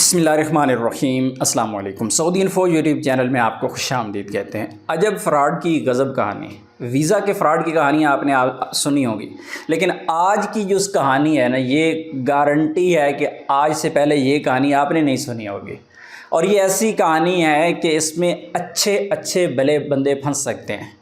बिस्मिल्लाहिर्रहमानिर्रहीम अस्सलाम वालेकुम। सऊदी इन्फो यूट्यूब चैनल में आपको खुशामदीद कहते हैं। अजब फ़्रॉड की गज़ब कहानी, वीज़ा के फ़्रॉड की कहानियाँ आपने सुनी होगी, लेकिन आज की जो कहानी है ना, ये गारंटी है कि आज से पहले ये कहानी आपने नहीं सुनी होगी। और ये ऐसी कहानी है कि इसमें अच्छे अच्छे भले बंदे फंस सकते हैं।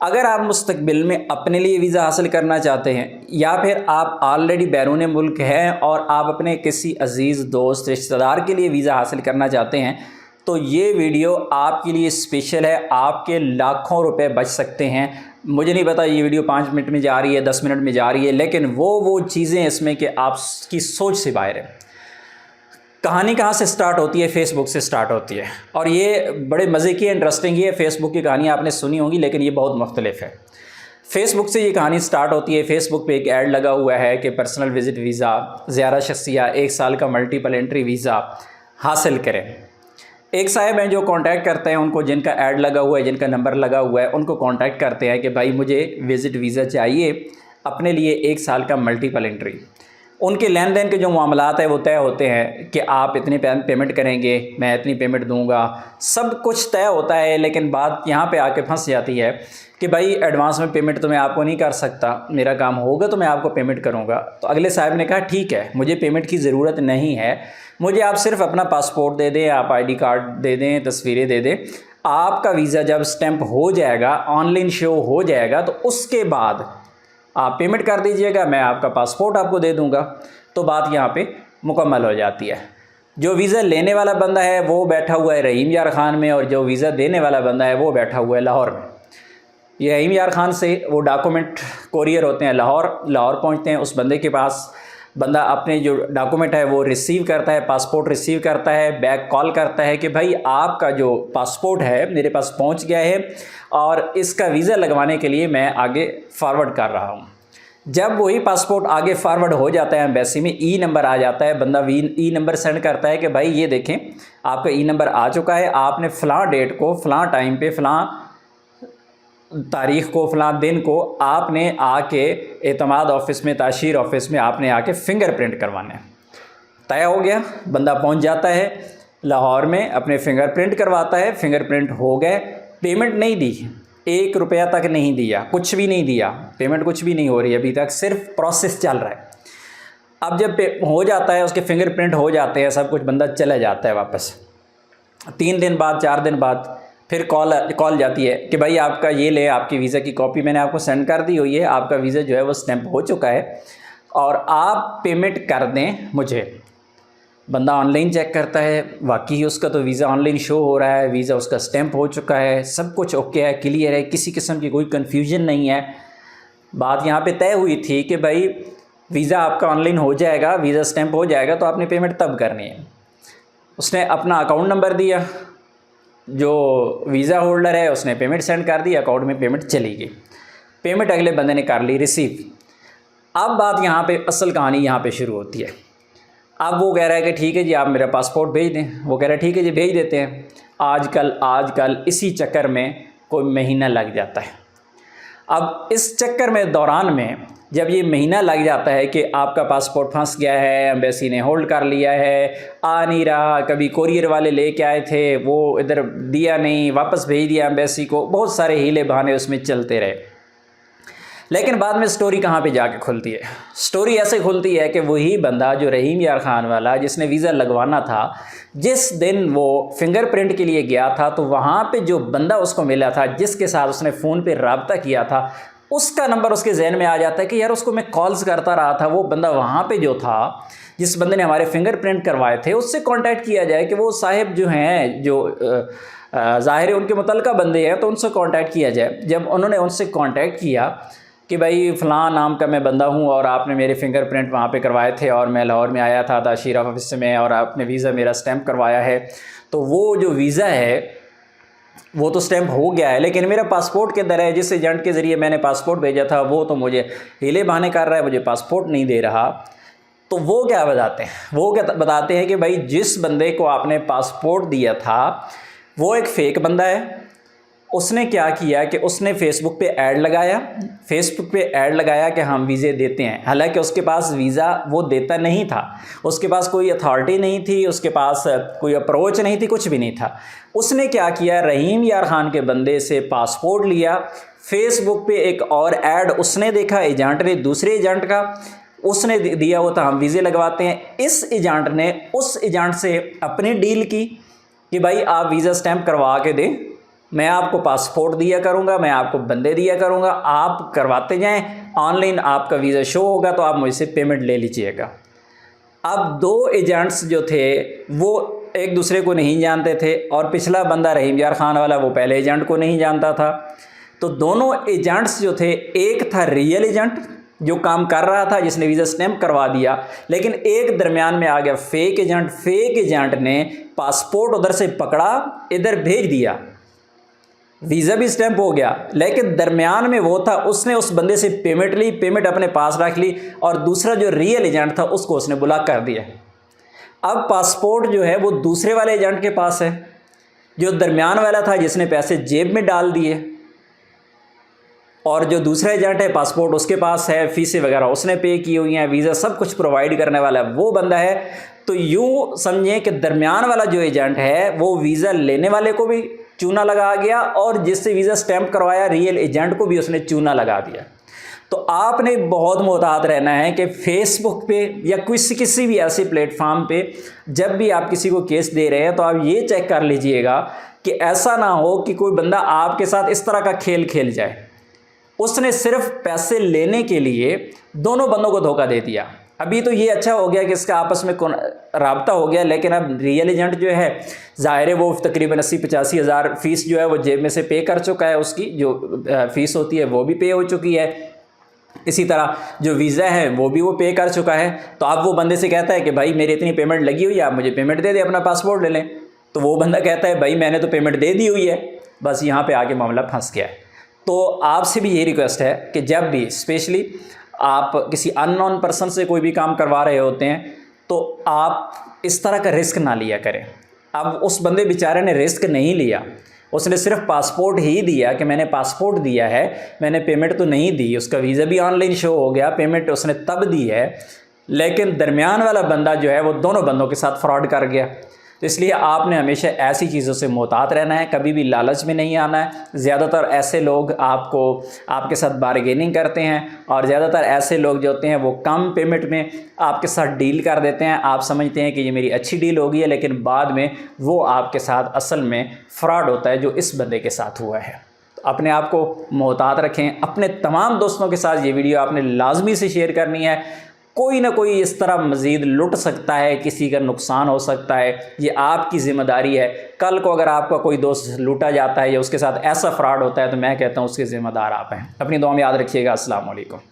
अगर आप मुस्तकबिल में अपने लिए वीज़ा हासिल करना चाहते हैं या फिर आप ऑलरेडी बैरून मुल्क हैं और आप अपने किसी अज़ीज़ दोस्त रिश्तेदार के लिए वीज़ा हासिल करना चाहते हैं, तो ये वीडियो आपके लिए स्पेशल है। आपके लाखों रुपए बच सकते हैं। मुझे नहीं पता ये वीडियो 5 मिनट में जा रही है, 10 मिनट में जा रही है, लेकिन वो चीज़ें इसमें कि आपकी सोच से बाहर है। कहानी कहाँ से स्टार्ट होती है? फेसबुक से स्टार्ट होती है। और ये बड़े मज़े की इंटरेस्टिंग ही है। फेसबुक की कहानी आपने सुनी होगी, लेकिन ये बहुत मुख्तलिफ है। फेसबुक से ये कहानी स्टार्ट होती है। फेसबुक पे एक ऐड लगा हुआ है कि पर्सनल विज़िट वीज़ा, ज़ियारा शख्सिया, 1 साल का मल्टीपल एंट्री वीज़ा हासिल करें। एक साहब हैं जो कांटेक्ट करते हैं उनको, जिनका ऐड लगा हुआ है, जिनका नंबर लगा हुआ है, उनको कांटेक्ट करते हैं कि भाई मुझे विज़िट वीज़ा चाहिए अपने लिए 1 साल का मल्टीपल एंट्री। उनके लेन देन के जो मामलात है वो तय होते हैं कि आप इतनी पेमेंट करेंगे, मैं इतनी पेमेंट दूंगा, सब कुछ तय होता है। लेकिन बात यहाँ पे आके फंस जाती है कि भाई एडवांस में पेमेंट तो मैं आपको नहीं कर सकता, मेरा काम होगा तो मैं आपको पेमेंट करूँगा। तो अगले साहब ने कहा ठीक है, मुझे पेमेंट की ज़रूरत नहीं है, मुझे आप सिर्फ अपना पासपोर्ट दे दें, आप ID कार्ड दे दें, तस्वीरें दे दें। आपका वीज़ा जब स्टैंप हो जाएगा, ऑनलाइन शो हो जाएगा, तो उसके बाद आप पेमेंट कर दीजिएगा, मैं आपका पासपोर्ट आपको दे दूंगा। तो बात यहाँ पे मुकम्मल हो जाती है। जो वीज़ा लेने वाला बंदा है वो बैठा हुआ है रहीम यार ख़ान में, और जो वीज़ा देने वाला बंदा है वो बैठा हुआ है लाहौर में। ये रहीम यार ख़ान से वो डॉक्यूमेंट कोरियर होते हैं, लाहौर पहुँचते हैं उस बंदे के पास। बंदा अपने जो डॉक्यूमेंट है वो रिसीव करता है, पासपोर्ट रिसीव करता है, बैक कॉल करता है कि भाई आपका जो पासपोर्ट है मेरे पास पहुंच गया है और इसका वीज़ा लगवाने के लिए मैं आगे फॉरवर्ड कर रहा हूं। जब वही पासपोर्ट आगे फॉरवर्ड हो जाता है एम्बेसी में, ई नंबर आ जाता है, बंदा ई नंबर सेंड करता है कि भाई ये देखें आपका ई नंबर आ चुका है, आपने फ़लाँ डेट को, फ़लाँ टाइम पे, फ़लाँ तारीख़ को, फ़लाँ दिन को आपने आके एतमाद ऑफिस में, ताशीर ऑफिस में आपने आके फ़िंगरप्रिंट करवाना है। तय हो गया, बंदा पहुंच जाता है लाहौर में, अपने फ़िंगरप्रिंट करवाता है, फ़िंगरप्रिंट हो गए। पेमेंट नहीं दी, 1 रुपया तक नहीं दिया, कुछ भी नहीं दिया, पेमेंट कुछ भी नहीं हो रही अभी तक, सिर्फ प्रोसेस चल रहा है। अब जब हो जाता है, उसके फ़िंगरप्रिंट हो जाते हैं, सब कुछ, बंदा चला जाता है वापस। 3 दिन बाद, 4 दिन बाद फिर कॉल जाती है कि भाई आपका ये ले, आपकी वीज़ा की कॉपी मैंने आपको सेंड कर दी हुई है, आपका वीज़ा जो है वो स्टैंप हो चुका है और आप पेमेंट कर दें मुझे। बंदा ऑनलाइन चेक करता है, वाकई उसका तो वीज़ा ऑनलाइन शो हो रहा है, वीज़ा उसका स्टैंप हो चुका है, सब कुछ ओके है, क्लियर है, किसी किस्म की कोई कन्फ्यूजन नहीं है। बात यहाँ पे तय हुई थी कि भाई वीज़ा आपका ऑनलाइन हो जाएगा, वीज़ा स्टैंप हो जाएगा, तो आपने पेमेंट तब करनी है। उसने अपना अकाउंट नंबर दिया, जो वीज़ा होल्डर है उसने पेमेंट सेंड कर दी, अकाउंट में पेमेंट चली गई। पेमेंट अगले बंदे ने कर ली रिसीव। अब बात यहाँ पे, असल कहानी यहाँ पे शुरू होती है। अब वो कह रहा है कि ठीक है जी आप मेरा पासपोर्ट भेज दें, वो कह रहा है ठीक है जी भेज देते हैं। आजकल इसी चक्कर में कोई महीना लग जाता है। अब इस चक्कर में दौरान में जब ये महीना लग जाता है कि आपका पासपोर्ट फंस गया है, एम्बेसी ने होल्ड कर लिया है, आ नहीं रहा, कभी कोरियर वाले लेके आए थे वो इधर दिया नहीं, वापस भेज दिया एम्बेसी को, बहुत सारे हीले बहाने उसमें चलते रहे। लेकिन बाद में स्टोरी कहाँ पे जाके खुलती है? स्टोरी ऐसे खुलती है कि वही बंदा जो रहीम यार ख़ान वाला, जिसने वीज़ा लगवाना था, जिस दिन वो फिंगरप्रिंट के लिए गया था, तो वहाँ पे जो बंदा उसको मिला था, जिसके साथ उसने फ़ोन पे रब्ता किया था, उसका नंबर उसके जहन में आ जाता है कि यार उसको मैं कॉल्स करता रहा था, वो बंदा वहाँ पे जो था, जिस बंदे ने हमारे फिंगरप्रिंट करवाए थे, उससे कांटेक्ट किया जाए कि वो साहिब जो हैं, जो ज़ाहिर है उनके मुतल्लिका बंदे हैं, तो उनसे कांटेक्ट किया जाए। जब उन्होंने उनसे कांटेक्ट किया कि भाई फ़लाँ नाम का मैं बंदा हूँ और आपने मेरे फिंगरप्रिंट वहाँ पे करवाए थे और मैं लाहौर में आया था ताशीर ऑफिस में और आपने वीज़ा मेरा स्टैंप करवाया है, तो वो जो वीज़ा है वो तो स्टैंप हो गया है, लेकिन मेरा पासपोर्ट के अंदर है, जिस एजेंट के ज़रिए मैंने पासपोर्ट भेजा था वो तो मुझे हीले बहाने कर रहा है, मुझे पासपोर्ट नहीं दे रहा। तो वो क्या बताते हैं? वो क्या बताते हैं कि भाई जिस बंदे को आपने पासपोर्ट दिया था वो एक फ़ेक बंदा है उसने क्या किया कि उसने फेसबुक पे ऐड लगाया, कि हम वीज़े देते हैं। हालांकि उसके पास वीज़ा वो देता नहीं था, उसके पास कोई अथॉरिटी नहीं थी, उसके पास कोई अप्रोच नहीं थी, कुछ भी नहीं था। उसने क्या किया, रहीम यार खान के बंदे से पासपोर्ट लिया, फेसबुक पे एक और ऐड उसने देखा, एजेंट ने, दूसरे एजेंट का उसने दिया हुआ था हम वीज़े लगवाते हैं। इस एजेंट ने उस एजेंट से अपनी डील की कि भाई आप वीज़ा स्टैंप करवा के दें, मैं आपको पासपोर्ट दिया करूंगा, मैं आपको बंदे दिया करूंगा, आप करवाते जाएं, ऑनलाइन आपका वीज़ा शो होगा तो आप मुझसे पेमेंट ले लीजिएगा। अब दो एजेंट्स जो थे वो एक दूसरे को नहीं जानते थे, और पिछला बंदा रहीम यार खान वाला वो पहले एजेंट को नहीं जानता था। तो दोनों एजेंट्स जो थे, एक था रियल एजेंट जो काम कर रहा था, जिसने वीज़ा स्टैंप करवा दिया, लेकिन एक दरमियान में आ गया फेक एजेंट। फेक एजेंट ने पासपोर्ट उधर से पकड़ा, इधर भेज दिया, वीज़ा भी स्टैंप हो गया, लेकिन दरमियान में वो था, उसने उस बंदे से पेमेंट ली, पेमेंट अपने पास रख ली, और दूसरा जो रियल एजेंट था उसको उसने ब्लॉक कर दिया। अब पासपोर्ट जो है वो दूसरे वाले एजेंट के पास है, जो दरमियान वाला था जिसने पैसे जेब में डाल दिए, और जो दूसरा एजेंट है पासपोर्ट उसके पास है, फीसें वगैरह उसने पे की हुई हैं, वीज़ा सब कुछ प्रोवाइड करने वाला है वो बंदा है। तो यूँ समझें कि दरमियान वाला जो एजेंट है वो वीज़ा लेने वाले को भी चूना लगा गया, और जिससे वीज़ा स्टैंप करवाया रियल एजेंट को भी उसने चूना लगा दिया। तो आपने बहुत मोहतात रहना है कि फेसबुक पे या किसी भी ऐसे प्लेटफॉर्म पे जब भी आप किसी को केस दे रहे हैं तो आप ये चेक कर लीजिएगा कि ऐसा ना हो कि कोई बंदा आपके साथ इस तरह का खेल खेल जाए। उसने सिर्फ पैसे लेने के लिए दोनों बंदों को धोखा दे दिया। अभी तो ये अच्छा हो गया कि इसका आपस में राब्ता हो गया, लेकिन अब रियल एजेंट जो है ज़ाहिर है वो तकरीबन 80-85 हज़ार फ़ीस जो है वो जेब में से पे कर चुका है, उसकी जो फ़ीस होती है वो भी पे हो चुकी है। इसी तरह जो वीज़ा है वो भी वो पे कर चुका है। तो अब वो बंदे से कहता है कि भाई मेरी इतनी पेमेंट लगी हुई है, आप मुझे पेमेंट दे दें, अपना पासपोर्ट ले लें। तो वो बंदा कहता है भाई मैंने तो पेमेंट दे दी हुई है, बस यहाँ पे आके मामला फंस गया है। तो आपसे भी यही रिक्वेस्ट है कि जब भी स्पेशली आप किसी अननोन पर्सन से कोई भी काम करवा रहे होते हैं तो आप इस तरह का रिस्क ना लिया करें। अब उस बंदे बेचारे ने रिस्क नहीं लिया, उसने सिर्फ पासपोर्ट ही दिया कि मैंने पासपोर्ट दिया है, मैंने पेमेंट तो नहीं दी। उसका वीज़ा भी ऑनलाइन शो हो गया, पेमेंट उसने तब दी है, लेकिन दरमियान वाला बंदा जो है वो दोनों बंदों के साथ फ्रॉड कर गया। तो इसलिए आपने हमेशा ऐसी चीज़ों से मोहतात रहना है, कभी भी लालच में नहीं आना है। ज़्यादातर ऐसे लोग आपके साथ बारगेनिंग करते हैं, और ज़्यादातर ऐसे लोग जो होते हैं वो कम पेमेंट में आपके साथ डील कर देते हैं। आप समझते हैं कि ये मेरी अच्छी डील होगी है, लेकिन बाद में वो आपके साथ असल में फ़्रॉड होता है, जो इस बंदे के साथ हुआ है। तो अपने आप को मोहतात रखें। अपने तमाम दोस्तों के साथ ये वीडियो आपने लाजमी से शेयर करनी है। कोई ना कोई इस तरह मज़ीद लुट सकता है, किसी का नुकसान हो सकता है, ये आपकी ज़िम्मेदारी है। कल को अगर आपका कोई दोस्त लूटा जाता है या उसके साथ ऐसा फ्रॉड होता है तो मैं कहता हूँ उसके ज़िम्मेदार आप हैं। अपनी दुआ में याद रखिएगा। अस्सलाम वालेकुम।